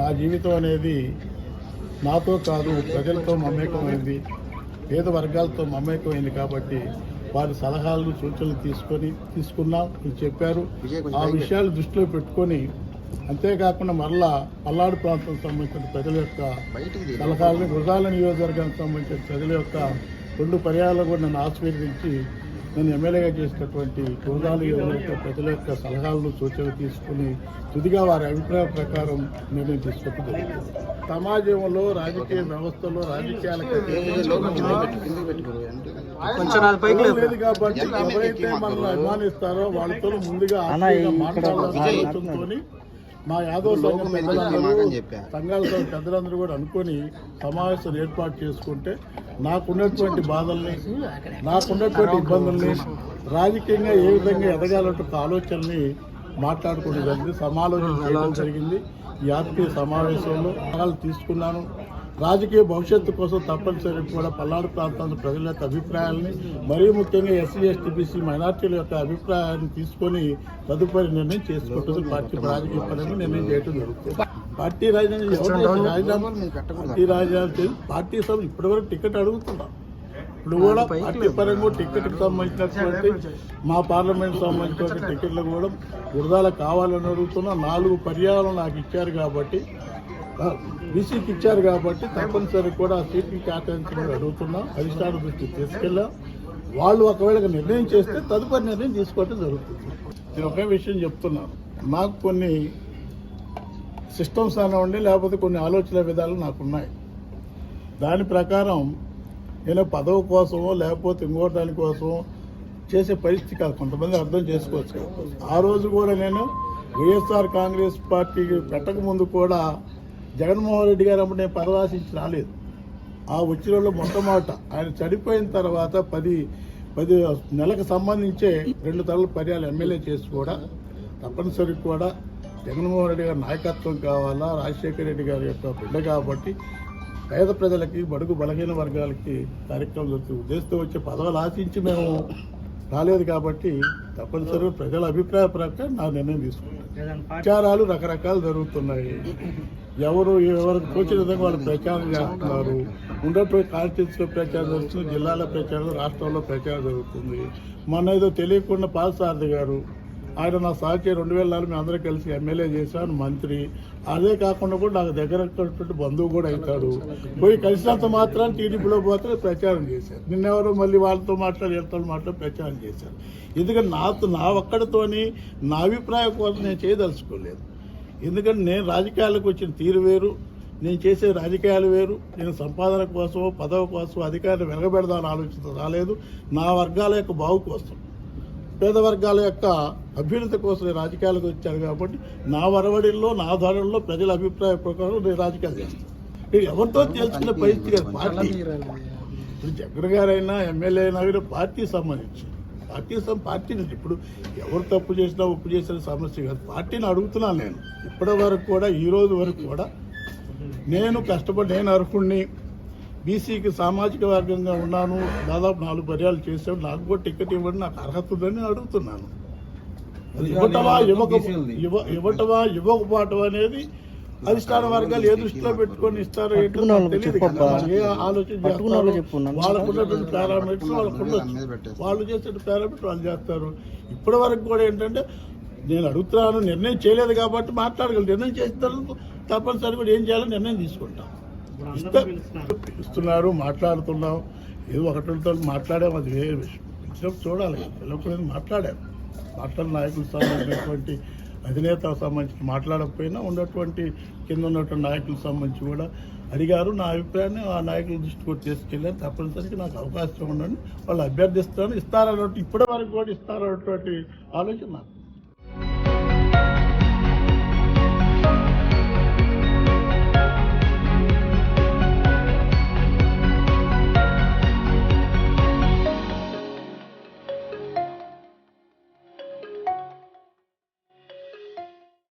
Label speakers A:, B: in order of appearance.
A: నా జీవితం అనేది నాతో కాదు ప్రజలతో మమేకమైంది, పేద వర్గాలతో మమేకమైంది. కాబట్టి వారి సలహాలు సూచనలు తీసుకున్నాం, చెప్పారు. ఆ విషయాలు దృష్టిలో పెట్టుకొని అంతేకాకుండా మరలా పల్నాడు ప్రాంతం సంబంధించిన ప్రజల యొక్క సలహాలను, గురజాల నియోజకవర్గానికి సంబంధించిన ప్రజల యొక్క 2 పర్యాలు కూడా నన్ను ఆశీర్వదించి నేను ఎమ్మెల్యేగా చేసినటువంటి గురజాల నియోజకవర్గ ప్రజల యొక్క సలహాలను సూచనలు తీసుకుని తుదిగా వారి అభిప్రాయం ప్రకారం నిర్ణయం తీసుకుంటుంది. సమాజంలో రాజకీయ వ్యవస్థలో రాజకీయాలకు లేదు కాబట్టి ఎవరైతే మనల్ని అభిమానిస్తారో వాళ్ళతో ముందుగా మాట్లాడాలని మా యాదవ్ సంఘం సంఘాల పెద్దలందరూ కూడా అనుకొని సమావేశాలు ఏర్పాటు చేసుకుంటే నాకున్నటువంటి బాధల్ని, నాకున్నటువంటి ఇబ్బందుల్ని, రాజకీయంగా ఏ విధంగా ఎదగాలంటే ఆలోచనని మాట్లాడుకోవడం జరిగింది, సమాలోచన జరిగింది. ఈ ఆత్మీయ సమావేశంలో సలహాలు తీసుకున్నాను. రాజకీయ భవిష్యత్తు కోసం తప్పనిసరిగా కూడా పల్నాడు ప్రాంతాల ప్రజల యొక్క అభిప్రాయాలని, మరీ ముఖ్యంగా ఎస్సీ ఎస్టీ బీసీ మైనార్టీల యొక్క అభిప్రాయాన్ని తీసుకొని తదుపరి నిర్ణయం చేసుకుంటుంది. పార్టీ రాజకీయ పరంగా నిర్ణయం చేయడం జరుగుతుంది. పార్టీ రాజధాని పార్టీ సభ ఇప్పటివరకు టికెట్ అడుగుతున్నాం. ఇప్పుడు కూడా పార్టీ పరంగా టికెట్కి సంబంధించినటువంటి మా పార్లమెంట్ సంబంధించిన టికెట్లు కూడా గురజాల కావాలని అడుగుతున్నా. 4 పర్యాలు నాకు ఇచ్చారు కాబట్టి, బీసీకి ఇచ్చారు కాబట్టి తప్పనిసరి కూడా సీట్కి కేటాయించమని అడుగుతున్నాం. అధిష్టాన దృష్టికి తీసుకెళ్ళాం. వాళ్ళు ఒకవేళ నిర్ణయం చేస్తే తదుపరి నిర్ణయం తీసుకోవడం జరుగుతుంది. నేను ఒకే విషయం చెప్తున్నాను, నాకు కొన్ని సిస్టమ్స్ అనివ్వండి, లేకపోతే కొన్ని ఆలోచన విధాలు నాకున్నాయి. దాని ప్రకారం నేను పదవి కోసమో లేకపోతే ఇంకో దానికోసమో చేసే పరిస్థితి కాదు. కొంతమంది అర్థం చేసుకోవచ్చు. ఆ రోజు కూడా నేను వైఎస్ఆర్ కాంగ్రెస్ పార్టీకి పెట్టక ముందు కూడా జగన్మోహన్ రెడ్డి గారు అప్పుడు నేను పదవాసించి రాలేదు. ఆ వచ్చిన మొట్టమొదట ఆయన చనిపోయిన తర్వాత 10 నెలలకు సంబంధించే 2 తరల పర్యాలు ఎమ్మెల్యే చేసి కూడా తప్పనిసరి కూడా జగన్మోహన్ రెడ్డి గారి నాయకత్వం కావాలా, రాజశేఖర రెడ్డి గారి యొక్క బిడ్డ కాబట్టి పేద ప్రజలకి, బడుగు బలహీన వర్గాలకి కార్యక్రమం జరుగుతుంది. ఉద్దేశంతో వచ్చే పదవులు ఆశించి మేము రాలేదు కాబట్టి తప్పనిసరిగా ప్రజల అభిప్రాయ ప్రకారం నా నిర్ణయం తీసుకుంటాను. ప్రచారాలు రకరకాలు జరుగుతున్నాయి. ఎవరికి తోచిన విధంగా వాళ్ళు ప్రచారం చేస్తున్నారు. ఉండేటువంటి కాన్స్టిట్యూన్సీలో ప్రచారం జరుగుతుంది, జిల్లాలో ప్రచారం, రాష్ట్రంలో ప్రచారం జరుగుతుంది. మొన్న ఏదో తెలియకుండా పాలసారథి గారు, ఆయన నా సహచరి 2004 మేము అందరూ కలిసి ఎమ్మెల్యే చేశాను, మంత్రి. అదే కాకుండా కూడా నాకు దగ్గర బంధువు కూడా అవుతాడు. పోయి కలిసినంత మాత్రం టీడీపీలో పోతే ప్రచారం చేశారు. నిన్నెవరో మళ్ళీ వాళ్ళతో వీళ్ళతో మాట్లాడి ప్రచారం చేశారు. ఎందుకంటే నా ఒక్కడితోని నా అభిప్రాయం కోసం నేను చేయదలుచుకోలేదు. ఎందుకంటే నేను రాజకీయాలకు వచ్చిన తీరు వేరు, నేను చేసే రాజకీయాలు వేరు. నేను సంపాదన కోసమో పదవి కోసం అధికారాన్ని వెలగబెడదామని ఆలోచన రాలేదు. నా వర్గాల యొక్క బాగు కోసం, పేద వర్గాల యొక్క అభ్యున్నతి కోసం రాజకీయాలకు వచ్చాను. కాబట్టి నా వరవడిల్లో, నా ధరల్లో ప్రజల అభిప్రాయ ప్రకారం నేను రాజకీయాలు చేస్తాను. నేను ఎవరితో తెలుసుకునే పరిస్థితి కాదు. పార్టీ ఇప్పుడు జగన్ గారైనా ఎమ్మెల్యే అయినా కూడా పార్టీకి సంబంధించి పార్టీ నుంచి ఇప్పుడు ఎవరు తప్పు చేసినా ఒప్పు చేసిన సమస్య కాదు. పార్టీని అడుగుతున్నాను. నేను ఇప్పటి వరకు కూడా, ఈ రోజు వరకు కూడా నేను కష్టపడి, నేను అర్హుడిని, బీసీకి సామాజిక వర్గంగా ఉన్నాను, దాదాపు 4 పర్యాలు చేసాను, నాకు కూడా టికెట్ ఇవ్వండి, నాకు అర్హత ఉందని అడుగుతున్నాను. ఇవ్వకపోవటం అనేది అధిష్టాన వర్గాలు ఏ దృష్టిలో పెట్టుకొని ఇస్తారో ఏంటో తెలియదు. ఏ ఆలోచన చేస్తారో వాళ్ళకున్నటువంటి పారామీటర్స్ వాళ్ళు చేసే పారామీటర్ వాళ్ళు చేస్తారు. ఇప్పటి వరకు కూడా ఏంటంటే నేను అడుగుతున్నాను, నిర్ణయం చేయలేదు కాబట్టి మాట్లాడగలను. నిర్ణయం చేసిన తర్వాత తప్పనిసరి కూడా ఏం చేయాలో నిర్ణయం తీసుకుంటాం. పిలుస్తున్నారు, మాట్లాడుతున్నాం. ఏదో ఒకటితో మాట్లాడాము, అది వేరే విషయం. చూడాలి, పిల్లలు మాట్లాడాము. మాట్లాడిన నాయకులకు సంబంధించినటువంటి అధినేతకు సంబంధించి మాట్లాడకపోయినా ఉన్నటువంటి కింద ఉన్నటువంటి నాయకులకు సంబంధించి కూడా అడిగారు. నా అభిప్రాయాన్ని ఆ నాయకుల దృష్టి కూడా తీసుకెళ్ళారు. తప్పనిసరిగా నాకు అవకాశం ఉండండి, వాళ్ళు అభ్యర్థిస్తాను, ఇస్తారన్నట్టు ఇప్పటి వరకు కూడా ఇస్తారన్నటువంటి ఆలోచన నాకు.